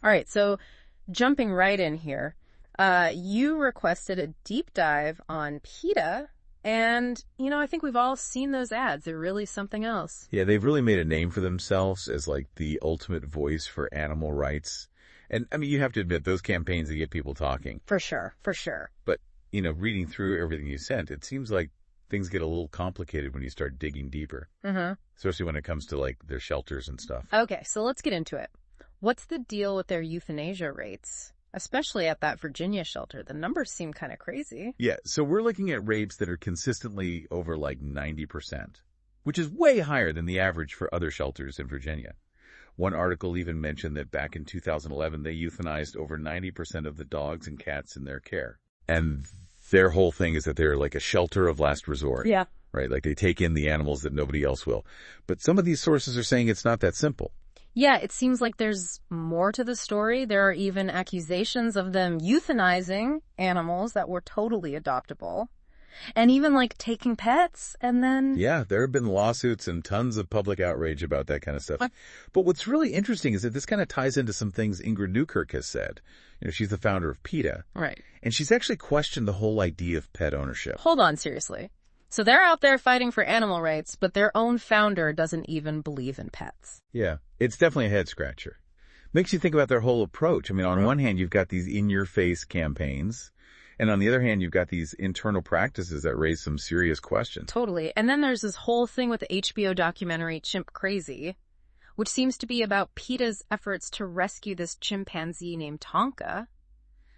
All right, so jumping right in here, you requested a deep dive on PETA, and, I think we've all seen those ads. They're really something else. Yeah, they've really made a name for themselves as like the ultimate voice for animal rights. And I mean, you have to admit, those campaigns, they get people talking. For sure, for sure. But, reading through everything you sent, it seems like things get a little complicated when you start digging deeper. Mm-hmm. Especially when it comes to like their shelters and stuff. Okay, so let's get into it. What's the deal with their euthanasia rates? Especially at that Virginia shelter. The numbers seem kind of crazy. Yeah, so we're looking at rates that are consistently over like 90%, which is way higher than the average for other shelters in Virginia. One article even mentioned that back in 2011, they euthanized over 90% of the dogs and cats in their care. And their whole thing is that they're like a shelter of last resort. Yeah. Right? Like they take in the animals that nobody else will. But some of these sources are saying it's not that simple. Yeah, it seems like there's more to the story. There are even accusations of them euthanizing animals that were totally adoptable. And even like taking pets and then... Yeah, there have been lawsuits and tons of public outrage about that kind of stuff. But what's really interesting is that this kind of ties into some things Ingrid Newkirk has said. She's the founder of PETA. Right. And she's actually questioned the whole idea of pet ownership. Hold on, seriously. So they're out there fighting for animal rights, but their own founder doesn't even believe in pets. Yeah, it's definitely a head scratcher. Makes you think about their whole approach. I mean, on one hand, you've got these in-your-face campaigns, and on the other hand, you've got these internal practices that raise some serious questions. Totally. And then there's this whole thing with the HBO documentary Chimp Crazy, which seems to be about PETA's efforts to rescue this chimpanzee named Tonka.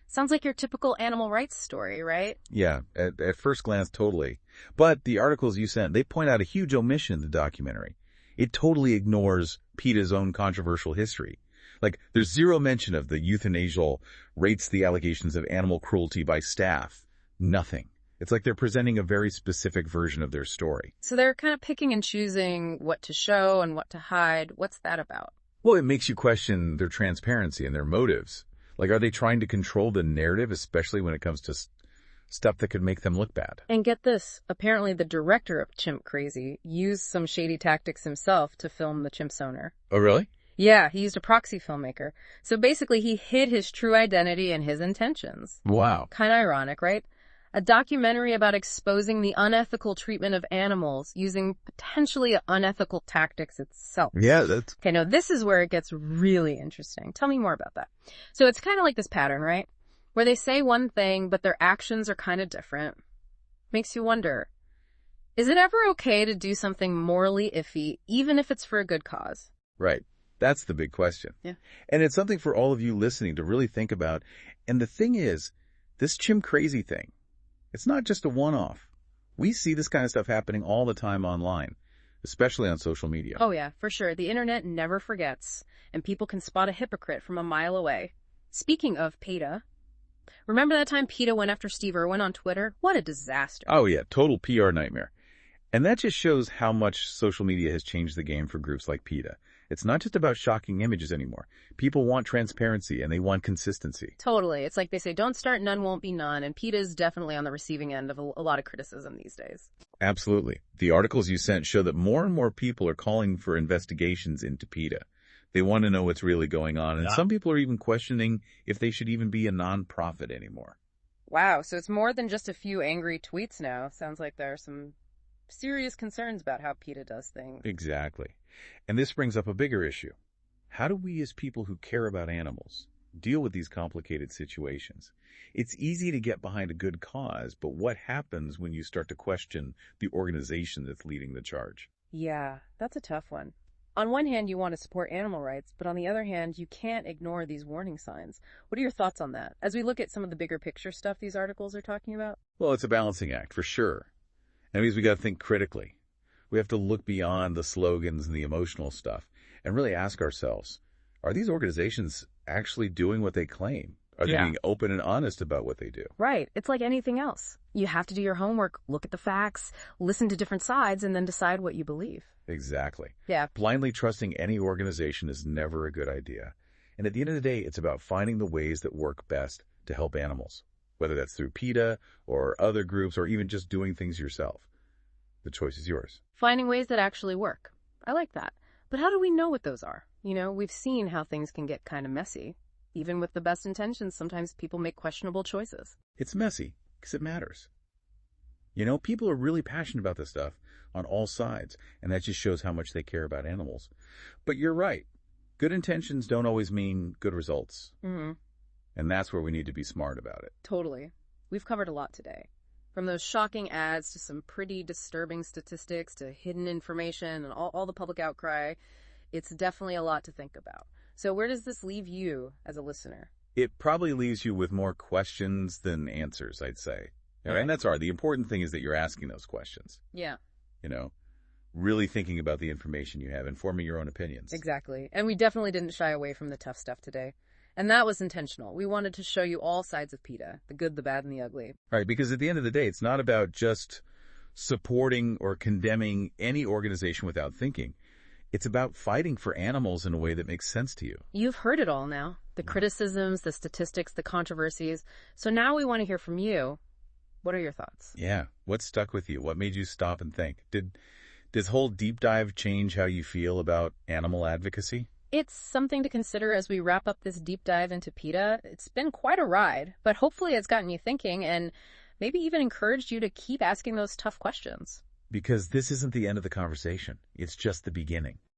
Sounds like your typical animal rights story, right? Yeah, at first glance, totally. But the articles you sent, they point out a huge omission in the documentary. It totally ignores PETA's own controversial history. Like, there's zero mention of the euthanasia rates the allegations of animal cruelty by staff. Nothing. It's like they're presenting a very specific version of their story. So they're kind of picking and choosing what to show and what to hide. What's that about? Well, it makes you question their transparency and their motives. Like, are they trying to control the narrative, especially when it comes to stuff that could make them look bad? And get this, apparently the director of Chimp Crazy used some shady tactics himself to film the chimp's owner. Oh, really? Yeah, he used a proxy filmmaker. So basically he hid his true identity and his intentions. Wow. Kind of ironic, right? A documentary about exposing the unethical treatment of animals using potentially unethical tactics itself. Yeah, that's... Okay, now this is where it gets really interesting. Tell me more about that. So it's kind of like this pattern, right? Where they say one thing, but their actions are kind of different. Makes you wonder, is it ever okay to do something morally iffy, even if it's for a good cause? Right. That's the big question. Yeah. And it's something for all of you listening to really think about. And the thing is, this Chimp Crazy thing, it's not just a one-off. We see this kind of stuff happening all the time online, especially on social media. Oh yeah, for sure. The internet never forgets, and people can spot a hypocrite from a mile away. Speaking of PETA, remember that time PETA went after Steve Irwin on Twitter? What a disaster. Oh yeah, total PR nightmare. And that just shows how much social media has changed the game for groups like PETA. It's not just about shocking images anymore. People want transparency and they want consistency. Totally. It's like they say, don't start, none won't be none. And PETA is definitely on the receiving end of a lot of criticism these days. Absolutely. The articles you sent show that more and more people are calling for investigations into PETA. They want to know what's really going on. And some people are even questioning if they should even be a nonprofit anymore. Wow. So it's more than just a few angry tweets now. Sounds like there are some serious concerns about how PETA does things. Exactly. And this brings up a bigger issue. How do we as people who care about animals deal with these complicated situations? It's easy to get behind a good cause, but what happens when you start to question the organization that's leading the charge? Yeah, that's a tough one. On one hand, you want to support animal rights, but on the other hand, you can't ignore these warning signs. What are your thoughts on that, as we look at some of the bigger picture stuff these articles are talking about? Well, it's a balancing act, for sure. That means we got to think critically. We have to look beyond the slogans and the emotional stuff and really ask ourselves, are these organizations actually doing what they claim? Are they being open and honest about what they do? Right. It's like anything else. You have to do your homework, look at the facts, listen to different sides, and then decide what you believe. Exactly. Yeah. Blindly trusting any organization is never a good idea. And at the end of the day, it's about finding the ways that work best to help animals, whether that's through PETA or other groups or even just doing things yourself. The choice is yours. Finding ways that actually work. I like that. But how do we know what those are? You know, we've seen how things can get kind of messy. Even with the best intentions, sometimes people make questionable choices. It's messy, because it matters. You know, people are really passionate about this stuff on all sides, and that just shows how much they care about animals. But you're right. Good intentions don't always mean good results. Mm-hmm. And that's where we need to be smart about it. Totally. We've covered a lot today. From those shocking ads to some pretty disturbing statistics to hidden information and all the public outcry, it's definitely a lot to think about. So where does this leave you as a listener? It probably leaves you with more questions than answers, I'd say. Okay. And that's hard. The important thing is that you're asking those questions. Yeah. You know, really thinking about the information you have and forming your own opinions. Exactly. And we definitely didn't shy away from the tough stuff today. And that was intentional. We wanted to show you all sides of PETA, the good, the bad, and the ugly. Right, because at the end of the day, it's not about just supporting or condemning any organization without thinking. It's about fighting for animals in a way that makes sense to you. You've heard it all now. The criticisms, the statistics, the controversies. So now we want to hear from you. What are your thoughts? Yeah, what stuck with you? What made you stop and think? Did this whole deep dive change how you feel about animal advocacy? It's something to consider as we wrap up this deep dive into PETA. It's been quite a ride, but hopefully it's gotten you thinking and maybe even encouraged you to keep asking those tough questions. Because this isn't the end of the conversation. It's just the beginning.